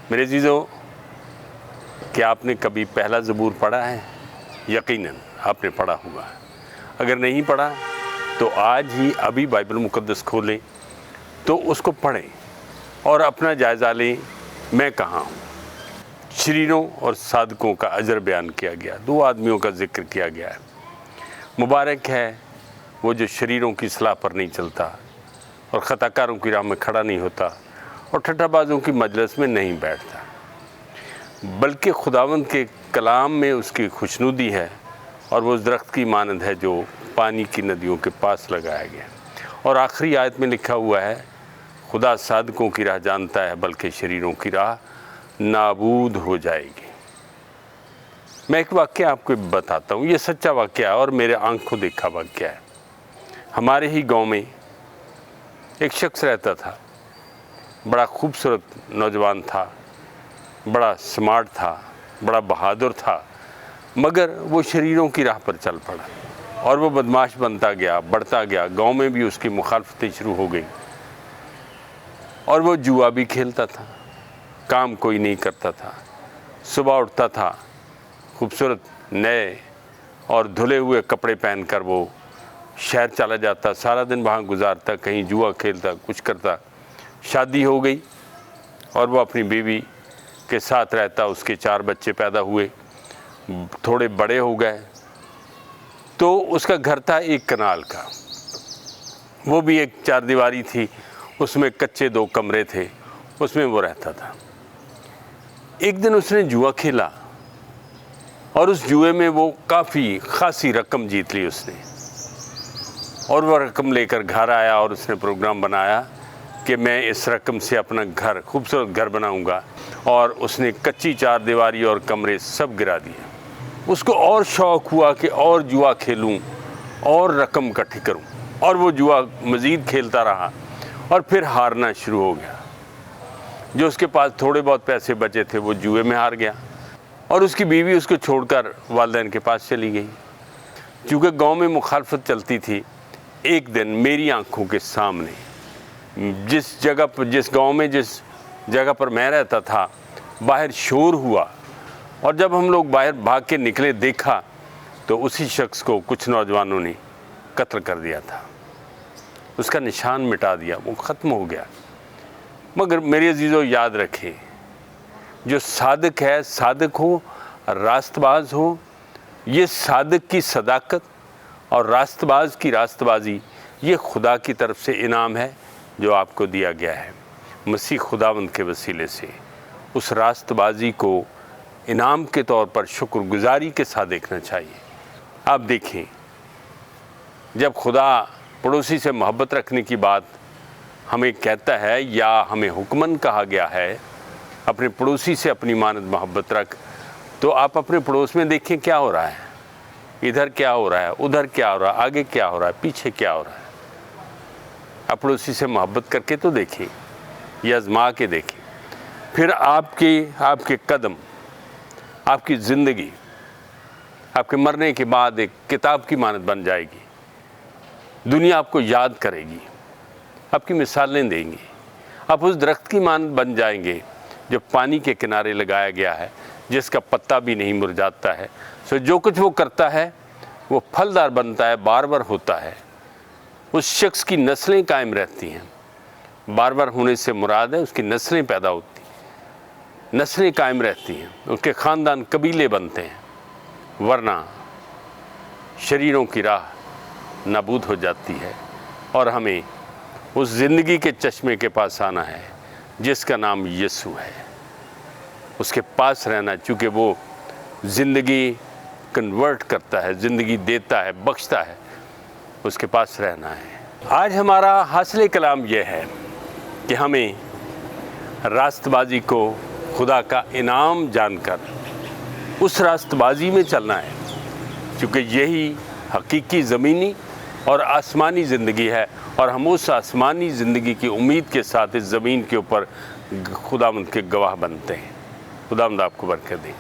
मेरे अजीज़ों, क्या आपने कभी पहला ज़बूर पढ़ा है? यकीनन आपने पढ़ा होगा। अगर नहीं पढ़ा तो आज ही अभी बाइबल मुक़द्दस खोलें तो उसको पढ़ें और अपना जायज़ा लें, मैं कहाँ हूँ। शरीरों और सादकों का अजर बयान किया गया, दो आदमियों का जिक्र किया गया है। मुबारक है वो जो शरीरों की सलाह पर नहीं चलता और ख़ताकारों की राह में खड़ा नहीं होता और ठट्ठाबाजों की मजलिस में नहीं बैठता, बल्कि खुदावंद के कलाम में उसकी खुशनुदी है और वो उस दरख्त की मानंद है जो पानी की नदियों के पास लगाया गया। और आखिरी आयत में लिखा हुआ है, खुदा सादकों की राह जानता है बल्कि शरीरों की राह नाबूद हो जाएगी। मैं एक वाक़या आपको बताता हूँ, ये सच्चा वाक़या है और मेरे आंखों देखा वाक़या है। हमारे ही गांव में एक शख्स रहता था, बड़ा खूबसूरत नौजवान था, बड़ा स्मार्ट था, बड़ा बहादुर था, मगर वो शरीरों की राह पर चल पड़ा और वो बदमाश बनता गया, बढ़ता गया। गांव में भी उसकी मुखालफतें शुरू हो गई और वो जुआ भी खेलता था, काम कोई नहीं करता था। सुबह उठता था, खूबसूरत नए और धुले हुए कपड़े पहनकर वो शहर चला जाता, सारा दिन वहाँ गुजारता, कहीं जुआ खेलता, कुछ करता। शादी हो गई और वो अपनी बीवी के साथ रहता, उसके 4 बच्चे पैदा हुए, थोड़े बड़े हो गए। तो उसका घर था एक कनाल का, वो भी एक 4 दीवारी थी, उसमें कच्चे 2 कमरे थे, उसमें वो रहता था। एक दिन उसने जुआ खेला और उस जुए में वो काफ़ी खासी रकम जीत ली उसने, और वह रकम लेकर घर आया और उसने प्रोग्राम बनाया कि मैं इस रकम से अपना घर, खूबसूरत घर बनाऊंगा। और उसने कच्ची 4 दीवारी और कमरे सब गिरा दिए। उसको और शौक़ हुआ कि और जुआ खेलूं और रकम इकट्ठी करूं, और वो जुआ मज़ीद खेलता रहा और फिर हारना शुरू हो गया। जो उसके पास थोड़े बहुत पैसे बचे थे वो जुए में हार गया और उसकी बीवी उसको छोड़कर वालिदैन के पास चली गई। चूँकि गांव में मुखालफत चलती थी, एक दिन मेरी आंखों के सामने जिस गांव में जिस जगह पर मैं रहता था, बाहर शोर हुआ और जब हम लोग बाहर भाग के निकले, देखा तो उसी शख्स को कुछ नौजवानों ने कत्ल कर दिया था। उसका निशान मिटा दिया, वो ख़त्म हो गया। मगर मेरे अजीज़ों, याद रखें, जो सादिक है, सादिक हो, रास्तबाज हो, ये सादिक की सदाकत और रास्तबाज की रास्तबाजी, ये खुदा की तरफ से इनाम है जो आपको दिया गया है। मसीह खुदावंद के वसीले से उस रास्तबाजी को इनाम के तौर पर शुक्रगुजारी के साथ देखना चाहिए। आप देखें, जब खुदा पड़ोसी से मोहब्बत रखने की बात हमें कहता है या हमें हुक्मन कहा गया है, अपने पड़ोसी से अपनी मानद मोहब्बत रख, तो आप अपने पड़ोस में देखें क्या हो रहा है, इधर क्या हो रहा है, उधर क्या हो रहा है, आगे क्या हो रहा है, पीछे क्या हो रहा है। आप पड़ोसी से मोहब्बत करके तो देखें, या आज़मा के देखें, फिर आपके कदम, आपकी ज़िंदगी आपके मरने के बाद एक किताब की मानद बन जाएगी। दुनिया आपको याद करेगी, आपकी मिसालें देंगी, आप उस दरख्त की मानद बन जाएंगे जो पानी के किनारे लगाया गया है, जिसका पत्ता भी नहीं मुरझाता है। सो जो कुछ वो करता है वो फलदार बनता है, बार बार होता है। उस शख्स की नस्लें कायम रहती हैं। बार बार होने से मुराद है उसकी नस्लें पैदा होती हैं, नस्लें कायम रहती हैं, उसके ख़ानदान कबीले बनते हैं, वरना शरीरों की राह नाबूद हो जाती है। और हमें उस ज़िंदगी के चश्मे के पास आना है जिसका नाम यीशु है, उसके पास रहना, चूँकि वो ज़िंदगी कन्वर्ट करता है, ज़िंदगी देता है, बख्शता है, उसके पास रहना है। आज हमारा हासिल कलाम यह है कि हमें रास्तबाजी को खुदा का इनाम जानकर उस रास्तबाजी में चलना है, क्योंकि यही हकीकी ज़मीनी और आसमानी ज़िंदगी है, और हम उस आसमानी ज़िंदगी की उम्मीद के साथ इस ज़मीन के ऊपर खुदावंद के गवाह बनते हैं। खुदावंद आपको बरकत दे।